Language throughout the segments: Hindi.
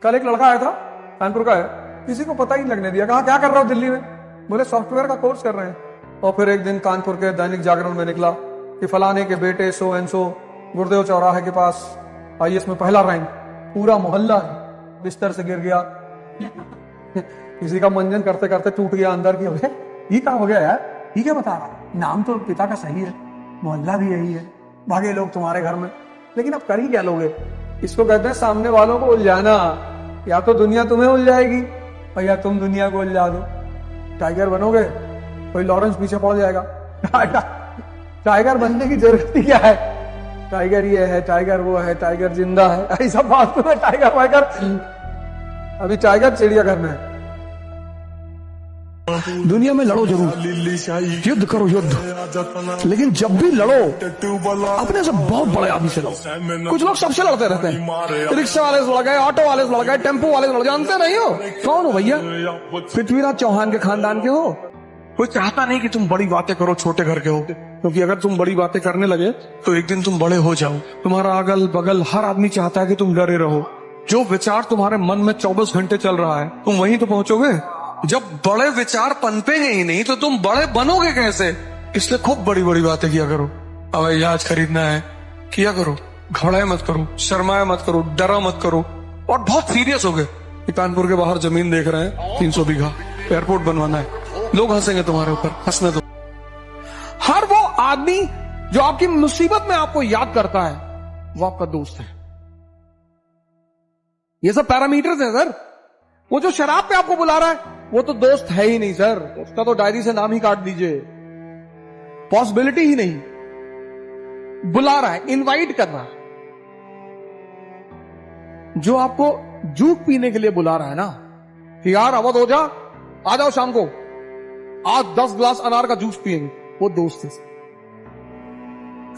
कल एक लड़का आया था, कानपुर का है, किसी को पता ही नहीं लगने दिया। कहा क्या कर रहा हो दिल्ली में? बोले सॉफ्टवेयर का कोर्स कर रहे हैं। और फिर एक दिन कानपुर के दैनिक जागरण में निकला कि फलाने के बेटे सो एंड सो गुरुदेव चौराहे के पास IAS में पहला रैंक, पूरा मोहल्ला बिस्तर से गिर गया। किसी का मंजन करते करते टूट गया अंदर की, ये क्या हो गया यार, ये क्या बता रहा? नाम तो पिता का सही है, मोहल्ला भी यही है, भागे लोग तुम्हारे घर में, लेकिन अब कर ही क्या लोगे? इसको कहते हैं सामने वालों को उलझाना। या तो दुनिया तुम्हें उलझाएगी और या तुम दुनिया को उलझा दो। टाइगर बनोगे, कोई लॉरेंस पीछे पड़ जाएगा। टाइगर बनने की जरूरत ही क्या है? टाइगर ये है, टाइगर वो है, टाइगर जिंदा है, ऐसा बात में टाइगर वाइगर। अभी टाइगर चिड़ियाघर में है। दुनिया में लड़ो जरूर, युद्ध करो युद्ध, लेकिन जब भी लड़ो अपने से बहुत बड़े आदमी से लड़ो। कुछ लोग सबसे लड़ते रहते हैं, रिक्शा वाले से लड़ गए, ऑटो वाले से लड़ गए, टेम्पो वाले से लड़, जानते नहीं हो कौन हो भैया? पृथ्वीराज चौहान के खानदान के हो। कोई चाहता नहीं कि तुम बड़ी बातें करो, छोटे घर के हो, क्योंकि अगर तुम बड़ी बातें करने लगे तो एक दिन तुम बड़े हो जाओ। तुम्हारा अगल बगल हर आदमी चाहता है कि तुम डरे रहो। जो विचार तुम्हारे मन में 24 घंटे चल रहा है, तुम वहीं तो पहुंचोगे। जब बड़े विचार पनपेंगे ही नहीं तो तुम बड़े बनोगे कैसे? इसलिए खूब बड़ी बड़ी बातें किया करो। अब जहाज खरीदना है, किया करो, घबराए मत करो, शर्माए मत करो, डरा मत करो, और बहुत सीरियस हो गए। कानपुर के बाहर जमीन देख रहे हैं 300 बीघा, एयरपोर्ट बनवाना है, लोग हंसेंगे तुम्हारे ऊपर, हंसने दो। हर वो आदमी जो आपकी मुसीबत में आपको याद करता है वो आपका दोस्त है। ये सब पैरामीटर्स हैं सर। वो जो शराब पे आपको बुला रहा है वो तो दोस्त है ही नहीं सर, उसका तो डायरी से नाम ही काट दीजिए, पॉसिबिलिटी ही नहीं। बुला रहा है, इनवाइट कर रहा है। जो आपको जूस पीने के लिए बुला रहा है ना कि यार अवध हो जा, आ जाओ शाम को, आज 10 ग्लास अनार का जूस पिएंगे, वो दोस्त है।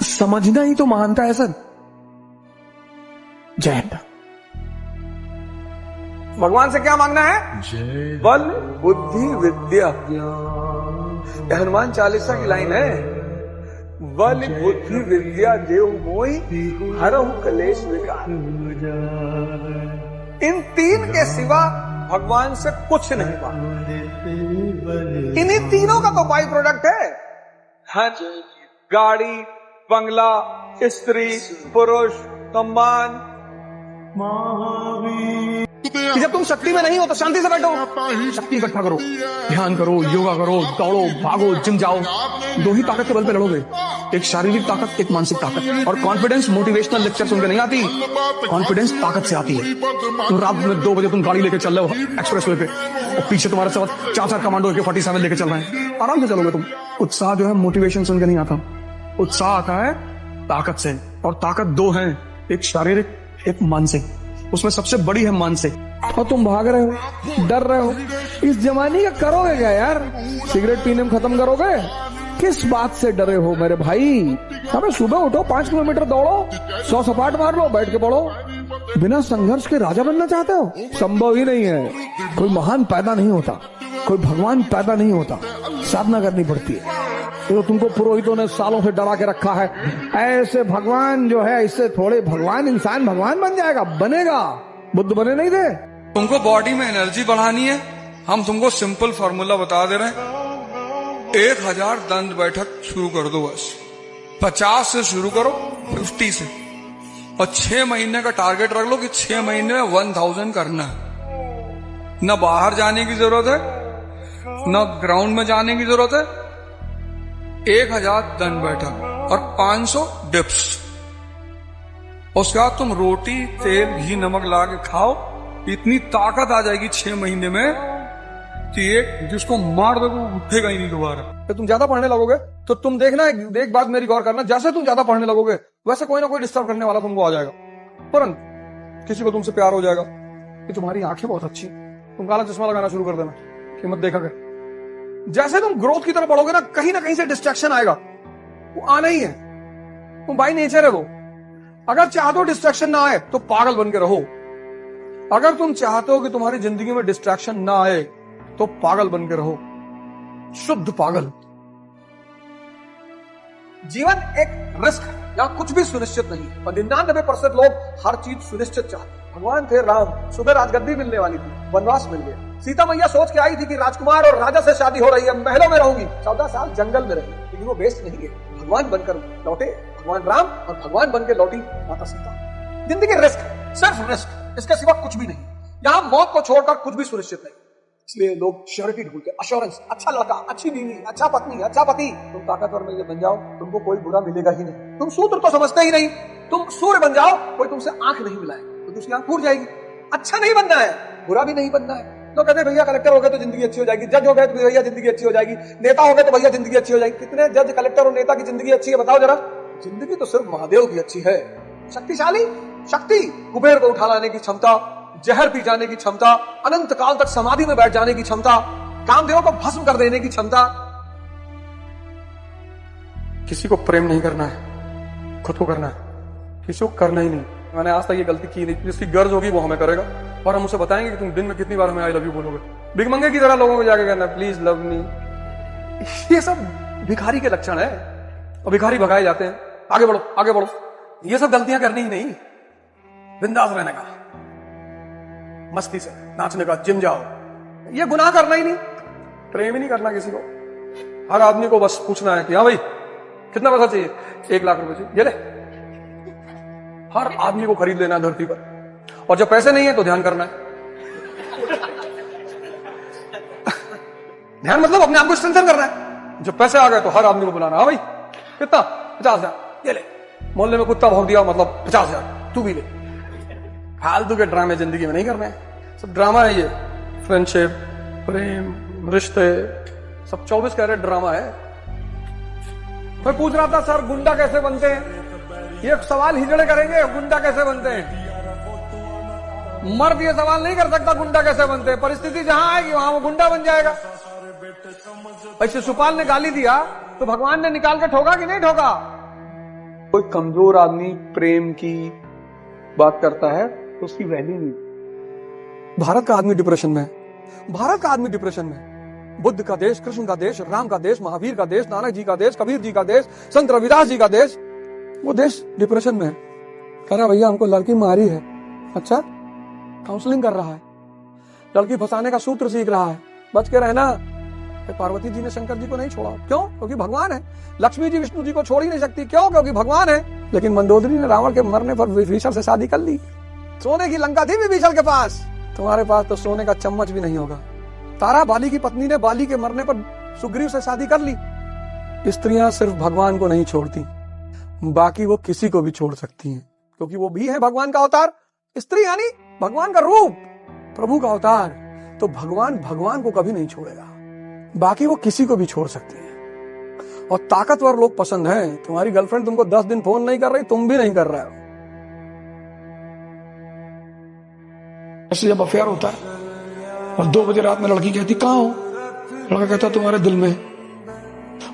समझना ही तो मानता है सर। जय हिंद। भगवान से क्या मांगना है? बल बुद्धि विद्या। हनुमान चालीसा की लाइन है, बल बुद्धि विद्या देव मोहि हरहु कलेश विकार। इन तीन के सिवा भगवान से कुछ नहीं मांगना। इन्हीं तीनों का तो बाई प्रोडक्ट है। हाँ, गाड़ी, बंगला, स्त्री, पुरुष, सम्मान। कि जब तुम शक्ति में नहीं हो तो शांति से बैठो, शक्ति इकट्ठा करो, ध्यान करो, योगा करो, दौड़ो, भागो, जिम जाओ। दो ही ताकत के बल पे लड़ोगे, एक शारीरिक ताकत, एक मानसिक ताकत। और कॉन्फिडेंस मोटिवेशनल लेक्चर सुनकर नहीं आती, कॉन्फिडेंस ताकत से आती है। तो रात में 2 बजे तुम गाड़ी लेके चल रहे हो एक्सप्रेसवे पे, और पीछे तुम्हारे साथ 4 कमांडो AK-47 लेके चल रहे हैं, आराम से चलोगे तुम। उत्साह जो है मोटिवेशन सुनकर नहीं आता, उत्साह आता है ताकत से। और ताकत 2 है, एक शारीरिक, एक मानसिक। उसमें सबसे बड़ी है मानसिक। और तुम भाग रहे हो, डर रहे हो, इस जमाने का करोगे क्या यार? सिगरेट पीने में खत्म करोगे? किस बात से डरे हो मेरे भाई? अबे सुबह उठो, 5 किलोमीटर दौड़ो, 100 सपाट मार लो, बैठ के पढ़ो। बिना संघर्ष के राजा बनना चाहते हो? संभव ही नहीं है। कोई महान पैदा नहीं होता, कोई भगवान पैदा नहीं होता, साधना करनी पड़ती है। तो तुमको पुरोहितों ने सालों से डरा के रखा है, ऐसे भगवान जो है, इससे थोड़े भगवान, इंसान भगवान बन जाएगा, बनेगा, बुद्ध बने नहीं थे। तुमको बॉडी में एनर्जी बढ़ानी है, हम तुमको सिंपल फॉर्मूला बता दे रहे हैं। 1000 दंड बैठक शुरू कर दो बस, 50 से शुरू करो, 50 से, और 6 महीने का टारगेट रख लो कि 6 महीने में 1000 करना है। न बाहर जाने की जरूरत है, न ग्राउंड में जाने की जरूरत है। 1000 दंड बैठक और 500 डिप्स। उसके बाद तुम रोटी, तेल, घी, नमक ला के खाओ। इतनी ताकत आ जाएगी 6 महीने में कि एक जिसको मार दो वो उठेगा ही नहीं दोबारा। तो तुम ज्यादा पढ़ने लगोगे तो तुम देखना, एक बात मेरी गौर करना, जैसे तुम ज्यादा पढ़ने लगोगे वैसे कोई ना कोई डिस्टर्ब करने वाला तुमको आ जाएगा। तुरंत किसी को तुमसे प्यार हो जाएगा कि तुम्हारी आंखें बहुत अच्छी, तुम काला चश्मा लगाना शुरू कर देना कि मत देखा कर। जैसे तुम ग्रोथ की तरफ बढ़ोगे ना कहीं से डिस्ट्रैक्शन आएगा, वो आना ही है, तुम बाई नेचर है वो। अगर चाहते हो डिस्ट्रैक्शन ना आए तो पागल बन के रहो। अगर तुम चाहते हो कि तुम्हारी जिंदगी में डिस्ट्रैक्शन ना आए तो पागल बन के रहो, शुद्ध पागल। जीवन एक रिस्क है, यहां कुछ भी सुनिश्चित नहीं है, और 99% लोग हर चीज सुनिश्चित चाहते हैं। भगवान थे राम, सुबह राजगद्दी मिलने वाली थी, वनवास मिल गया। सीता मैया सोच के आई थी कि राजकुमार और राजा से शादी हो रही है, महलों में रहूंगी, 14 साल जंगल में रही, लेकिन वो बेस्ट नहीं है। भगवान बनकर लौटे भगवान राम, और भगवान बन के लौटी माता सीता। जिंदगी रिस्क, सिर्फ रिस्क, इसके सिवा कुछ भी नहीं। यहाँ मौत को छोड़कर कुछ भी सुनिश्चित नहीं, इसलिए लोग श्योरिटी ढूंढते, अश्योरेंस, अच्छा लड़का, अच्छी बीवी, अच्छा पत्नी, अच्छा पति। तुम ताकतवर में बन जाओ, तुमको कोई बुरा मिलेगा ही नहीं। तुम सूत्र तो समझते ही नहीं, तुम सूर्य बन जाओ, कोई तुमसे आंख नहीं मिलाए तो उसकी आंख फूट जाएगी। अच्छा नहीं बनना है, बुरा भी नहीं बनना है। तो कहते भैया कलेक्टर हो गए तो जिंदगी अच्छी हो जाएगी, जज हो गए तो भैया जिंदगी अच्छी हो जाएगी, नेता हो गए तो भैया जिंदगी अच्छी हो जाएगी। कितने जज, कलेक्टर और नेता की जिंदगी अच्छी है बताओ जरा? जिंदगी तो सिर्फ महादेव की अच्छी है। शक्तिशाली शक्ति, कुबेर को उठा लाने की क्षमता, जहर पी जाने की क्षमता, अनंत काल तक समाधि में बैठ जाने की क्षमता, कामदेव को भस्म कर देने की क्षमता। किसी को प्रेम नहीं करना है, खुद को करना है, किसी को करना ही नहीं। मैंने आज तक ये गलती की नहीं। जिसकी गर्ज होगी वो हमें करेगा, और हम उसे बताएंगे कि तुम दिन में कितनी बार हमें आई लव यू बोलोगे। भिखमंगे की तरह लोगों को जाके कहना प्लीज लव मी, ये सब भिखारी के लक्षण है, और भिखारी भगाए जाते हैं। आगे बढ़ो, आगे बढ़ो, ये सब गलतियां करनी ही नहीं। बिंदास रहने का, मस्ती से नाचने का, जिम जाओ, ये गुनाह करना ही नहीं। प्रेम ही नहीं करना किसी को। हर आदमी को बस पूछना है कि हाँ भाई कितना पैसा चाहिए, 1 लाख रुपए चाहिए, ये ले। हर आदमी को खरीद लेना धरती पर, और जब पैसे नहीं है तो ध्यान करना है। ध्यान मतलब अपने आप को स्ट्रेंथन करना है। जब पैसे आ गए तो हर आदमी को बुलाना, हाँ भाई कितना, 50,000, ये ले। मोहल्ले में कुत्ता भौंक दिया मतलब 50,000 तू भी ले। फालतू के ड्रामे जिंदगी में नहीं करने हैं, सब ड्रामा है ये। फ्रेंडशिप, प्रेम, रिश्ते, सब 24 कैरेट ड्रामा है। मैं पूछ रहा था सर गुंडा कैसे बनते हैं, ये सवाल हिजड़े करेंगे, गुंडा कैसे बनते हैं। मर्द ये सवाल नहीं कर सकता गुंडा कैसे बनते हैं। परिस्थिति जहां आएगी वहां वो गुंडा बन जाएगा। ऐसे शिशुपाल ने गाली दिया तो भगवान ने निकाल के ठोका कि नहीं ठोका। कोई कमजोर आदमी प्रेम की बात करता है तो उसकी वैल्यू नहीं। भारत का आदमी डिप्रेशन में है, भारत का आदमी डिप्रेशन में। बुद्ध का देश, कृष्ण का देश, राम का देश, महावीर का देश, नानक जी का देश, कबीर जी का देश, संत रविदास जी का देश, वो देश डिप्रेशन में है। कह रहा भैया हमको लड़की मारी है। अच्छा, काउंसलिंग कर रहा है, लड़की फंसाने का सूत्र सीख रहा है, बच के रहना। पार्वती जी ने शंकर जी को नहीं छोड़ा, क्यों? क्योंकि भगवान है। लक्ष्मी जी विष्णु जी को छोड़ ही नहीं सकती, क्यों? क्योंकि भगवान है। लेकिन मंदोदरी ने रावण के मरने पर विभीषण से शादी कर ली। सोने की लंका थी विभीषण के पास, तुम्हारे पास तो सोने का चम्मच भी नहीं होगा। तारा बाली की पत्नी ने बाली के मरने पर सुग्रीव से शादी कर ली। स्त्रियां सिर्फ भगवान को नहीं छोड़ती, बाकी वो किसी को भी छोड़ सकती हैं, क्योंकि वो भी है भगवान का अवतार। स्त्री यानी भगवान का रूप, प्रभु का अवतार। तो भगवान भगवान को कभी नहीं छोड़ेगा, बाकी वो किसी को भी छोड़ सकती है। और ताकतवर लोग पसंद हैं। तुम्हारी गर्लफ्रेंड तुमको 10 दिन फोन नहीं कर रही, तुम भी नहीं कर रहे हो। ऐसे जब अफेयर होता है और 2 बजे रात में लड़की कहती कहाँ हो, लड़का कहता तुम्हारे दिल में।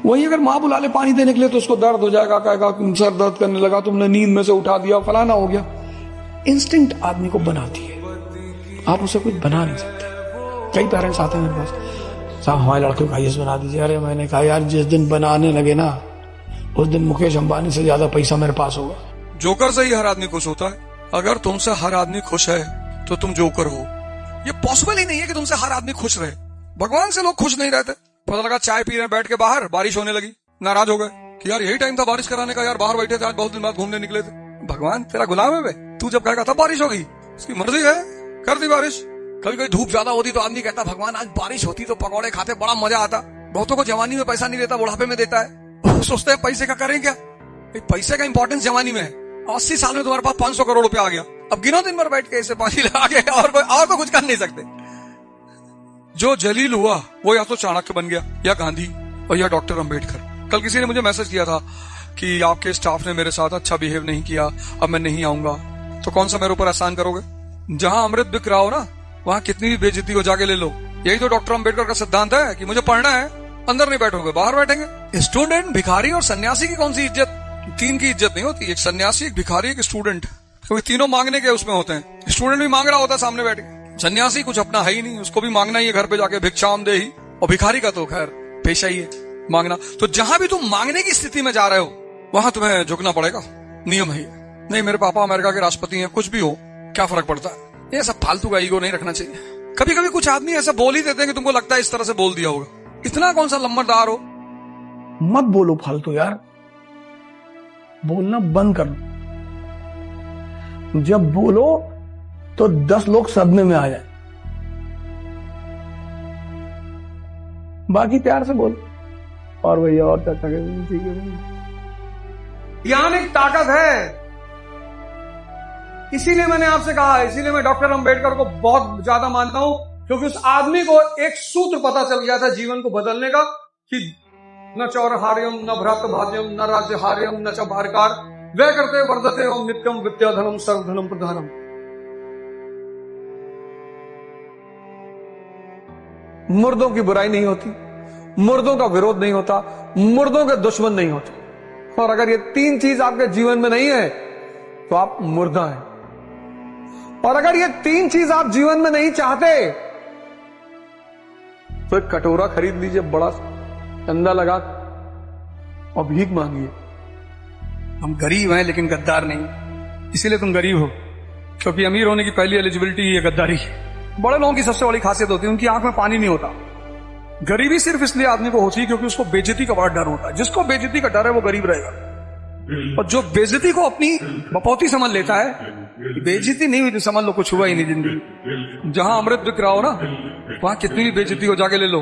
वही अगर माँ बुला ले पानी देने के लिए तो उसको दर्द हो जाएगा, कहेगा सर दर्द करने लगा, तुमने नींद में से उठा दिया, फलाना हो गया। इंस्टिंक्ट आदमी को बनाती है, आप उसे कुछ बना नहीं सकते। कई पेरेंट्स आते हैं मेरे पास, साहब हमारे लड़के को आईएएस बना दीजिए। अरे मैंने कहा यार जिस दिन बनाने लगे ना उस दिन मुकेश अंबानी से ज्यादा पैसा मेरे पास होगा। जोकर से ही हर आदमी खुश होता है। अगर तुमसे हर आदमी खुश है तो तुम जोकर हो। ये पॉसिबल ही नहीं है कि तुमसे हर आदमी खुश रहे। भगवान से लोग खुश नहीं रहते। पता लगा चाय पी रहे बैठ के बाहर, बारिश होने लगी, नाराज हो गए कि यार यही टाइम था बारिश कराने का, यार बाहर बैठे थे, आज बहुत दिन बाद घूमने निकले थे। भगवान तेरा गुलाम है बे, तू जब कहेगा तब बारिश होगी, उसकी मर्जी है, कर दी बारिश। कभी कभी धूप ज्यादा होती तो आदमी कहता भगवान आज बारिश होती तो पकौड़े खाते, बड़ा मजा आता। बहुतों को जवानी में पैसा नहीं देता, बुढ़ापे में देता है। वो सोचते हैं पैसे का करें क्या। पैसे का इंपॉर्टेंस जवानी में है। 80 साल में तुम्हारे पास 500 करोड़ रुपया आ गया, अब गिनो दिन भर बैठ के इसे पानी लगा के, और तो कुछ कर नहीं सकते। जो जलील हुआ वो या तो चाणक्य बन गया, या गांधी, और या डॉक्टर अंबेडकर। कल किसी ने मुझे मैसेज किया था कि आपके स्टाफ ने मेरे साथ अच्छा बिहेव नहीं किया, अब मैं नहीं आऊंगा। तो कौन सा मेरे ऊपर एहसान करोगे? जहां अमृत बिक रहा हो ना, वहां कितनी भी बेइज्जती हो जाके ले लो। यही तो डॉक्टर अंबेडकर का सिद्धांत है कि मुझे पढ़ना है, अंदर नहीं बैठोगे, बाहर बैठेंगे। स्टूडेंट, भिखारी और सन्यासी की कौन सी इज्जत? 3 की इज्जत नहीं होती, एक सन्यासी, एक भिखारी, एक स्टूडेंट, क्योंकि तीनों मांगने के उसमें होते हैं। स्टूडेंट भी मांग रहा होता है सामने बैठ के, सन्यासी कुछ अपना है ही नहीं, उसको भी मांगना ही है घर पे जाके, भिक्षाम दे ही। और भिखारी का तो खैर पेशा ही है मांगना। तो जहां भी तुम मांगने की स्थिति में जा रहे हो वहां तुम्हें झुकना पड़ेगा, नियम है। नहीं मेरे पापा अमेरिका के राष्ट्रपति हैं, कुछ भी हो, क्या फर्क पड़ता है? ये सब फालतू का ईगो नहीं रखना चाहिए। कभी कभी कुछ आदमी ऐसा बोल ही देते हैं कि तुमको लगता है इस तरह से बोल दिया होगा। इतना कौन सा लंबरदार हो? मत बोलो फालतू यार, बोलना बंद कर लो। जब बोलो तो 10 लोग सदमे में आ जाए। बाकी प्यार से बोलो। और भैया और चर्चा करेंगे, ठीक है। ज्ञान एक ताकत है, इसीलिए मैंने आपसे कहा, इसीलिए मैं डॉक्टर अंबेडकर को बहुत ज्यादा मानता हूं, क्योंकि उस आदमी को एक सूत्र पता चल गया था जीवन को बदलने का कि न चौरहार्यम न भ्रात भाज्यम न राज्यहार्यम न च भारकार वे करते वर्धते ओम नित्यम विद्याधनम सर्वधनम प्रधानम। मुर्दों की बुराई नहीं होती, मुर्दों का विरोध नहीं होता, मुर्दों के दुश्मन नहीं होते। और अगर ये 3 चीज आपके जीवन में नहीं है तो आप मुर्दा हैं। और अगर ये 3 चीज आप जीवन में नहीं चाहते तो एक कटोरा खरीद लीजिए बड़ा चंदा लगा और भीख मांगिए। हम गरीब हैं लेकिन गद्दार नहीं, इसीलिए तुम गरीब हो, क्योंकि अमीर होने की पहली एलिजिबिलिटी ये गद्दारी। बड़े लोगों की सबसे बड़ी खासियत होती है उनकी आंख में पानी नहीं होता। गरीबी सिर्फ इसलिए आदमी को होती है क्योंकि उसको बेइज्जती का बड़ा डर होता है। जिसको बेइज्जती का डर है वो गरीब रहेगा, और जो बेइज्जती को अपनी बपौती समझ लेता है, बेइज्जती नहीं हुई तो समझ लो कुछ हुआ ही नहीं जिंदगी। जहां अमृत बिक रहा हो ना, वहां कितनी भी बेइज्जती हो जाके ले लो।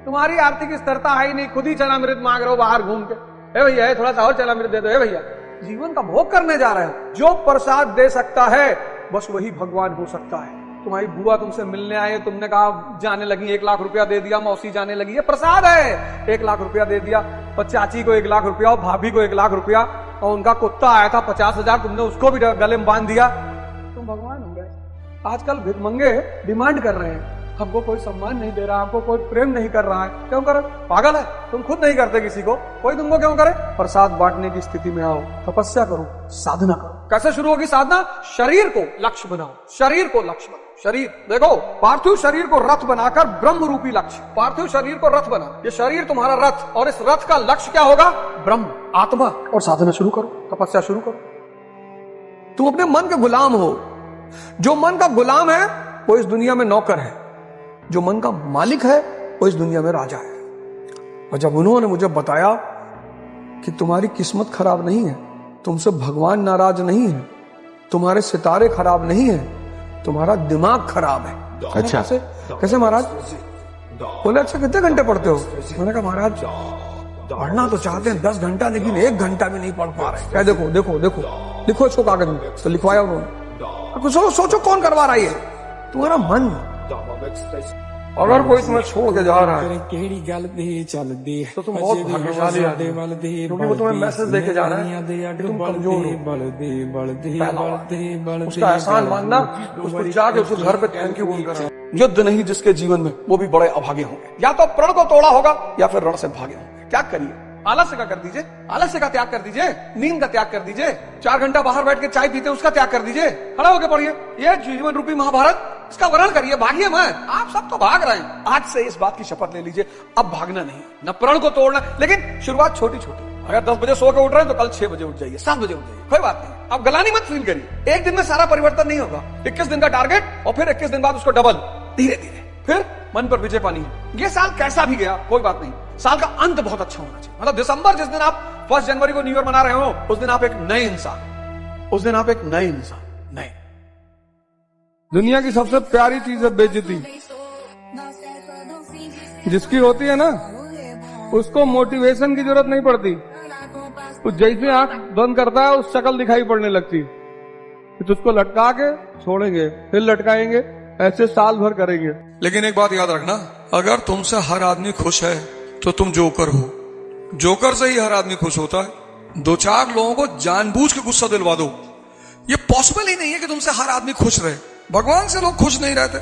तुम्हारी आर्थिक स्थिरता है ही नहीं, खुद ही चलामृत मांग रहे हो बाहर घूम के। ए भैया थोड़ा सा और चलामृत दे दो, ए भैया। जीवन का भोग करने जा रहे हो। जो प्रसाद दे सकता है बस वही भगवान हो सकता है। तुम्हारी बुआ तुमसे मिलने आए, तुमने कहा जाने लगी, 1 लाख रुपया दे दिया, मौसी जाने लगी, ये प्रसाद है। 1 लाख रुपया दे दिया, और चाची को 1 लाख रुपया, और भाभी को 1 लाख रुपया, और उनका कुत्ता आया था 50,000, तुमने उसको भी गले में बांध दिया, तुम भगवान हो गए। आजकल भिखमंगे डिमांड कर रहे हैं, हमको कोई सम्मान नहीं दे रहा, हमको कोई प्रेम नहीं कर रहा है। क्यों करे? पागल है, तुम खुद नहीं करते किसी को, कोई तुमको क्यों करे? प्रसाद बांटने की स्थिति में आओ, तपस्या करो, साधना करो। कैसे शुरू होगी साधना? शरीर को लक्ष्य बनाओ, शरीर को लक्ष्य बनाओ। शरीर देखो, पार्थिव शरीर को रथ बनाकर ब्रह्म रूपी लक्ष्य, पार्थिव शरीर को रथ बना। ये शरीर तुम्हारा रथ, और इस रथ का लक्ष्य क्या होगा? ब्रह्म, आत्मा। और साधना शुरू करो, तपस्या शुरू करो। तुम अपने मन के गुलाम हो। जो मन का गुलाम है वो इस दुनिया में नौकर है, जो मन का मालिक है वो इस दुनिया में राजा है। और जब उन्होंने मुझे बताया कि तुम्हारी किस्मत खराब नहीं है, तुमसे भगवान नाराज नहीं है, तुम्हारे सितारे खराब नहीं है, तुम्हारा दिमाग खराब है। अच्छा, कैसे महाराज? बोले अच्छा कितने घंटे पढ़ते हो? मैंने कहा महाराज पढ़ना तो चाहते हैं 10 घंटा, लेकिन 1 घंटा भी नहीं पढ़ पा रहे। क्या देखो देखो देखो, लिखो इसको कागज में। तो लिखवाया उन्होंने। सोचो कौन करवा रहा है? तुम्हारा मन। अगर कोई तुम्हें छोड़ के जा रहा है तो तुम बहुत भाग्यशाली आदमी, क्योंकि वो तुम्हें मैसेज देके जा रहा है कि तुम कमजोर हो। उसका एहसान मानना, उसको जाके उसको घर पे थैंक यू बोलकर। युद्ध नहीं जिसके जीवन में, वो भी बड़े अभागे होंगे। या तो प्रण को तोड़ा होगा या फिर रण से भागे होंगे। क्या करिए? आलस्य का कर दीजिए, आलस्य का त्याग कर दीजिए, नींद का त्याग कर दीजिए, 4 घंटा बाहर बैठ के चाय पीते उसका त्याग कर दीजिए, खड़ा होकर पढ़िए ये जीवन रूपी महाभारत, इसका वर्णन करिए, भागिए मत। आप सब तो भाग रहे हैं। आज से इस बात की शपथ ले लीजिए, अब भागना नहीं, न प्रण को तोड़ना, लेकिन शुरुआत छोटी छोटी। अगर 10 बजे सो के उठ रहे हैं तो कल 6 बजे उठ जाइए, 7 बजे उठ जाइए, कोई बात नहीं। आप गलानी मत फील करिए। एक दिन में सारा परिवर्तन नहीं होगा। 21 दिन का टारगेट, और फिर 21 दिन बाद उसको डबल, धीरे धीरे। फिर मन पर विजय पानी है। ये साल कैसा भी गया कोई बात नहीं, साल का अंत बहुत अच्छा होना चाहिए। मतलब दिसंबर, जिस दिन आप 1 जनवरी को न्यू ईयर मना रहे हो, उस दिन आप एक नए इंसान, उस दिन आप एक नए इंसान, नए। दुनिया की सबसे प्यारी चीज है बेइज्जती। जिसकी होती है ना, उसको मोटिवेशन की जरूरत नहीं पड़ती। वो जैसे आंख बंद करता है उस शक्ल दिखाई पड़ने लगती, फिर उसको लटका के छोड़ेंगे, फिर लटकाएंगे, ऐसे साल भर करेंगे। लेकिन एक बात याद रखना, अगर तुमसे हर आदमी खुश है तो तुम जोकर हो। जोकर से ही हर आदमी खुश होता है। 2-4 लोगों को जानबूझ के गुस्सा दिलवा दो, ये पॉसिबल ही नहीं है कि तुमसे हर आदमी खुश रहे। भगवान से लोग खुश नहीं रहते।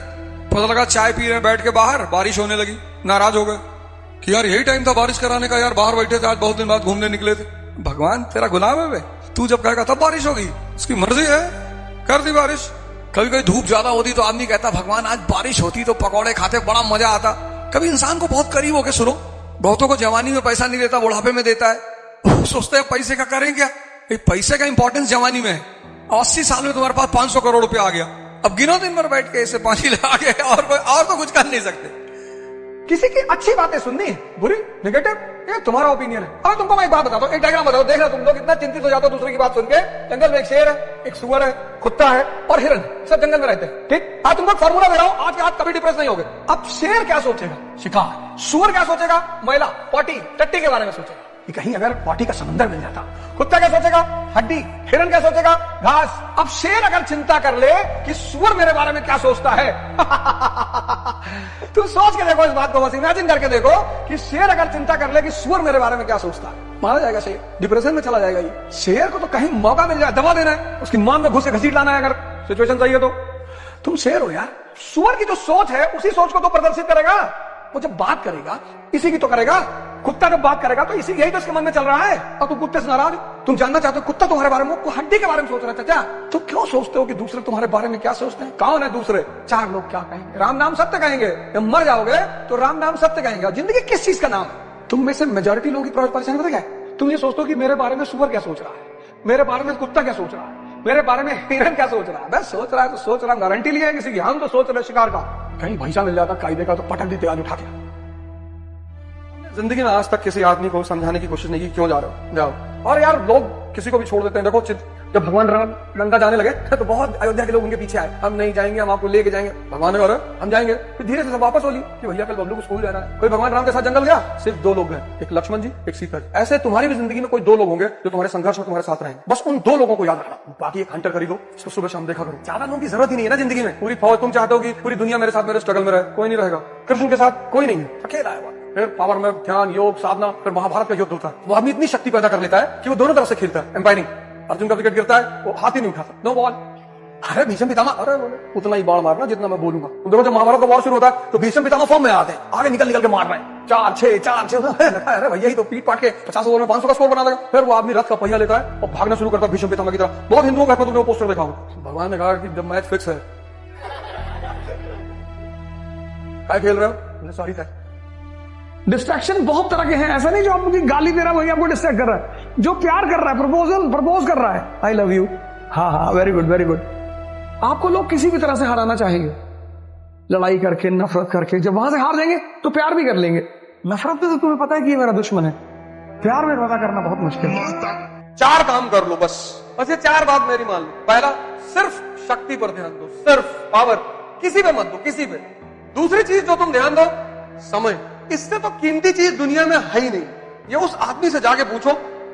पता लगा चाय पी रहे बैठ के बाहर, बारिश होने लगी, नाराज हो गए कि यार यही टाइम था बारिश कराने का, यार बाहर बैठे थे, आज बहुत दिन बाद घूमने निकले थे। भगवान तेरा गुलाम है वे, तू जब कहेगा तब बारिश होगी, उसकी मर्जी है, कर दी बारिश। कभी कभी धूप ज्यादा होती तो आदमी कहता भगवान आज बारिश होती तो पकौड़े खाते बड़ा मजा आता। कभी इंसान को बहुत करीब होके सुनो, बहुतों को जवानी में पैसा नहीं देता, बुढ़ापे में देता है। सोचते हैं पैसे का करें क्या। पैसे का इंपॉर्टेंस जवानी में है। 80 साल में तुम्हारे पास 500 करोड़ रुपया आ गया, अब गिनो दिन भर बैठ के इसे पानी लगा के, और तो कुछ कर नहीं सकते। किसी की अच्छी बातें सुननी है, बुरी नेगेटिव, ये तुम्हारा ओपिनियन है। अब तुमको मैं एक बात बताता हूँ, एक डायग्राम बताओ, देख रहे तुम लोग कितना चिंतित हो जाते हो दूसरे की बात सुन के। जंगल में एक शेर है, एक सुअर है, कुत्ता है और हिरन, सब जंगल में रहते हैं, ठीक। आज तुमको फॉर्मूला दे रहा हूं, आज के आज कभी डिप्रेस नहीं होगे। अब शेर क्या सोचेगा, शिकार। सुअर क्या सोचेगा, मैला, पॉटी, टट्टी के बारे में सोचेगा कि कहीं अगर पॉटी का समंदर मिल जाता। कुत्ता क्या सोचेगा, हड्डी। हिरन क्या सोचेगा, घास। अब शेर अगर चिंता कर ले कि सुअर मेरे बारे में क्या सोचता है तुम सोच के देखो इस बात को, बस इमेजिन करके देखो कि शेर अगर चिंता कर ले कि सुअर मेरे बारे में क्या सोचता है, मारा जाएगा शेर, डिप्रेशन में चला जाएगा। ये शेर को तो कहीं मौका मिल जाए, दबा देना है, उसकी मान में घुस के घसीट लाना है अगर सिचुएशन सही है तो। तुम शेर हो यार। सुअर की जो सोच है उसी सोच को तो प्रदर्शित करेगा। वो जब बात करेगा इसी की तो करेगा। कुत्ता जब बात करेगा तो इसी यही तो उसके मन में चल रहा है, और तुम कुत्ते से नाराज। तुम जानना चाहते हो कुत्ता तुम्हारे बारे में, हड्डी के बारे में सोच रहा है। चाचा तुम क्यों सोचते हो कि दूसरे तुम्हारे बारे में क्या सोचते हैं? कौन है दूसरे? चार लोग क्या कहेंगे? राम नाम सत्य कहेंगे। जब मर जाओगे तो राम नाम सत्य कहेंगे। जिंदगी किस चीज का नाम है? तुम में से मेजोरिटी लोगों की परेशानी पता क्या है? तुम ये सोचते हो कि मेरे बारे में सुअर क्या सोच रहा है, मेरे बारे में कुत्ता क्या सोच रहा है, मेरे बारे में हिरन क्या सोच रहा है। बस सोच रहा है तो सोच रहा, गारंटी लिया है किसी की। हम तो सोच रहे शिकार का, कहीं भैंसा मिल जाता कायदे का तो पटक देते आज उठा के। जिंदगी में आज तक किसी आदमी को समझाने की कोशिश नहीं की क्यों जा रहे हो, जाओ। और यार लोग किसी को भी छोड़ देते हैं। देखो जब भगवान राम लंका जाने लगे तो बहुत अयोध्या के लोग उनके पीछे आए, हम नहीं जाएंगे, हम आपको लेके जाएंगे। भगवान ने कहा हम जाएंगे। फिर धीरे से सब वापस बोली कि भैया कल बबलू को स्कूल जाना है। कोई भगवान राम के साथ जंगल गया, सिर्फ 2 लोग गए, एक लक्ष्मण जी, एक सीता जी। ऐसे तुम्हारी भी जिंदगी में कोई 2 लोग होंगे जो तुम्हारे संघर्ष में तुम्हारे साथ रहेंगे। बस उन 2 लोगों को याद रखना, बाकी एक हंटर खरीदो, इसको सुबह शाम देखा करो। ज्यादा लोगों की जरूरत ही नहीं है ना जिंदगी में। पूरी फौज, तुम चाहते हो कि पूरी दुनिया मेरे साथ मेरे स्ट्रगल में रहे, कोई नहीं रहेगा। कृष्ण के साथ कोई नहीं है, अकेला है। फिर पावर में ध्यान, योग, साधना, फिर महाभारत का युद्ध होता है। वो आदमी इतनी शक्ति पैदा कर लेता है कि वो दोनों तरफ से खेलता है, एम्पायरिंग। अर्जुन का विकेट गिरता है, वो हाथ ही नहीं उठाता, नो बॉल। अरे भीष्म पितामह, अरे उतना ही बाण मारना जितना मैं बोलूंगा। तुम देखो जब महाभारत का वॉर शुरू होता है तो भीष्म पितामह फॉर्म में आते हैं, आगे निकल के मार रहे हैं, 4-6 अरे भैया ही तो पीट पाट के 50 ओवर में 500 का स्कोर बना देगा। फिर वो आदमी रथ का पहिया लेता है और भागना शुरू करता है भीष्म पितामह की तरह। बहुत हिंदुओं का तुमने वो पोस्टर देखा होगा। भगवान ने कहा कि जब मैच फिक्स है, क्या खेल रहे हो? Sorry sir. डिस्ट्रैक्शन बहुत तरह के हैं। ऐसा नहीं जो आपको गाली दे रहा है वही आपको डिस्ट्रैक्ट कर रहा है। जो प्यार कर रहा है, प्रपोज कर रहा है, आई लव यू, हाँ, वेरी गुड वेरी गुड। आपको लोग किसी भी तरह से हराना चाहेंगे, लड़ाई करके, नफरत करके। जब वहां से हार जाएंगे तो प्यार भी कर लेंगे। नफरत तो तुम्हें पता है कि ये मेरा दुश्मन है, प्यार में पता करना बहुत मुश्किल है। 4 काम कर लो बस ये 4 बात मेरी मान लो। पहला, सिर्फ शक्ति पर ध्यान दो, सिर्फ पावर, किसी पे मत दो, किसी पे। दूसरी चीज जो तुम ध्यान दो, समय। इससे तो कीमती चीज दुनिया में है ही नहीं। ये उस आदमी से जाके पूछो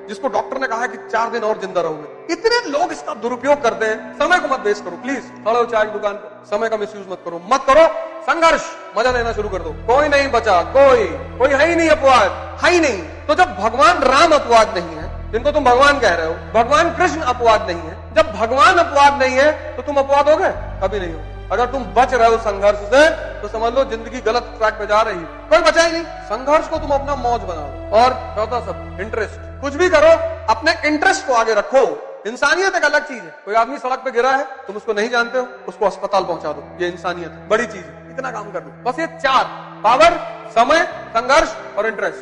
जिसको डॉक्टर ने कहा है कि 4 दिन और जिंदा रहोगे। इतने लोग इसका दुरुपयोग करते हैं। समय को मत वेस्ट करो प्लीज। खड़े हो चाय की दुकान पर, समय का मिसयूज मत करो। संघर्ष, मजा लेना शुरू कर दो। कोई नहीं बचा, कोई है ही नहीं अपवाद, है ही नहीं। तो जब भगवान राम अपवाद नहीं है, जिनको तुम भगवान कह रहे हो, भगवान कृष्ण अपवाद नहीं है, जब भगवान अपवाद नहीं है तो तुम अपवाद हो गए? कभी नहीं हो। अगर तुम बच रहे हो संघर्ष से तो समझ लो जिंदगी गलत ट्रैक पे जा रही है। कोई बचा ही नहीं। संघर्ष को तुम अपना मौज बनाओ। और चौथा सब, इंटरेस्ट। कुछ भी करो, अपने इंटरेस्ट को आगे रखो। इंसानियत एक अलग चीज है। कोई आदमी सड़क पे गिरा है, तुम उसको नहीं जानते हो, उसको अस्पताल पहुंचा दो, ये इंसानियत है, बड़ी चीज है। इतना काम कर दो बस। ये 4, पावर, समय, संघर्ष और इंटरेस्ट।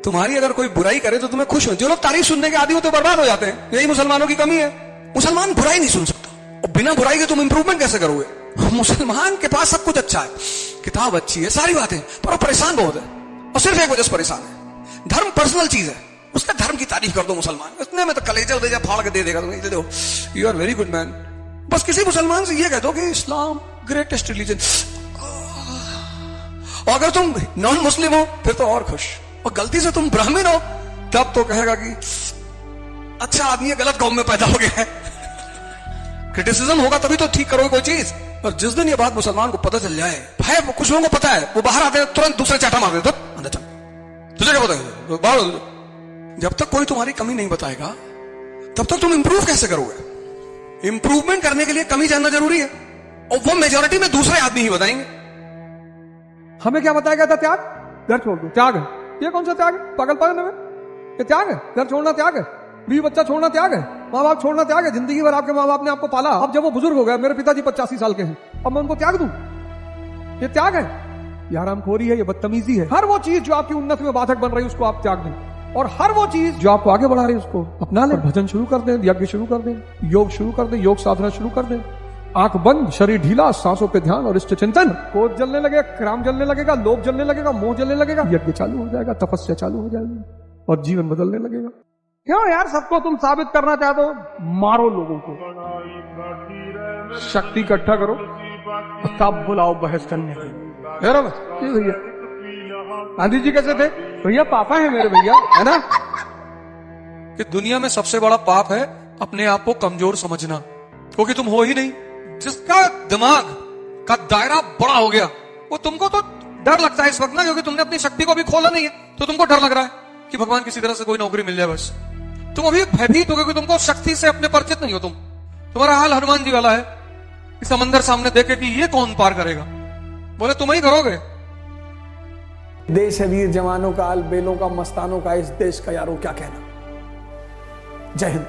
तुम्हारी अगर कोई बुराई करे तो तुम्हें खुश हो। जो लोग तारीफ सुनने के आदि हो तो बर्बाद हो जाते हैं। यही मुसलमानों की कमी है। मुसलमान बुराई नहीं सुन सकता, और बिना बुराई के तुम इंप्रूवमेंट कैसे करोगे? मुसलमान के पास सब कुछ अच्छा है, किताब अच्छी है, सारी बातें, पर वो परेशान बहुत है। और सिर्फ एक वजह से परेशान है, धर्म पर्सनल चीज है। उसका धर्म की तारीफ कर दो मुसलमान, इतने में तो कलेजा उलेजा फाड़ के दे देगा तुम्हें। देखो, you are very good man. बस किसी मुसलमान से ये कह दो कि इस्लाम ग्रेटेस्ट रिलीजन। और अगर तुम नॉन मुस्लिम हो फिर तो और खुश। और गलती से तुम ब्राह्मण हो तब तो कहेगा कि अच्छा आदमी है, गलत कौम में पैदा हो गया है। क्रिटिसिज्म होगा तभी तो ठीक करोगे कोई चीज। और जिस दिन ये बात मुसलमान को पता चल जाए, भाई कुछ लोगों को पता है, वो बाहर आते हैं तुरंत दूसरे चाटा मार देते, अंदर चल, तुझे क्या पता है बाहर। जब तक कोई तुम्हारी कमी नहीं बताएगा तब तक तुम इंप्रूव कैसे करोगे? इंप्रूवमेंट करने के लिए कमी जानना जरूरी है, और वो मेजोरिटी में दूसरे आदमी ही बताएंगे। हमें क्या बताया गया था? त्याग, घर छोड़ दो, त्याग है। ये कौन सा त्याग है? पागलपन है ये त्याग है? घर छोड़ना त्याग है? बीवी बच्चा छोड़ना त्याग है? माँ बाप छोड़ना त्याग है? जिंदगी भर आपके माँ बाप ने आपको पाला, अब जब वो बुजुर्ग हो गए, मेरे पिताजी 85 साल के हैं, अब मैं उनको त्याग दूं? ये त्याग है? ये हरामखोरी है, ये बदतमीजी है। हर वो चीज जो आपकी उन्नति में बाधक बन रही है उसको आप त्याग दें, और हर वो चीज जो आपको आगे बढ़ा रही है उसको अपना लें। भजन शुरू कर दें, यज्ञ शुरू कर दें, योग शुरू कर दें, योग साधना शुरू कर दें। आंख बंद, शरीर ढीला, सांसों पे ध्यान और इष्ट चिंतन। क्रोध जलने लगेगा, काम जलने लगेगा, लोभ जलने लगेगा, मोह जलने लगेगा, यज्ञ चालू हो जाएगा, तपस्या चालू हो जाएगी और जीवन बदलने लगेगा। क्यों यार सबको तुम साबित करना चाहते हो? मारो लोगों को, शक्ति इकट्ठा करो, तब बुलाओ बहस करने के। भैया गांधी जी कैसे थे? भैया पापा है मेरे, भैया है ना। कि दुनिया में सबसे बड़ा पाप है अपने आप को कमजोर समझना, क्योंकि तुम हो ही नहीं। जिसका दिमाग का दायरा बड़ा हो गया वो तुमको तो डर लगता है इस वक्त ना, क्योंकि तुमने अपनी शक्ति को अभी खोला नहीं है, तो तुमको डर लग रहा है कि भगवान किसी तरह से कोई नौकरी मिल जाए बस। तुम अभी भयभीत हो, क्योंकि तुमको शक्ति से अपने परिचित नहीं हो। तुम्हारा हाल हनुमान जी वाला है कि समंदर सामने देखे कि ये कौन पार करेगा, बोले तुम ही करोगे। देश है वीर जवानों का, अलबेलों का, मस्तानों का, इस देश का यारों क्या कहना। जय हिंद।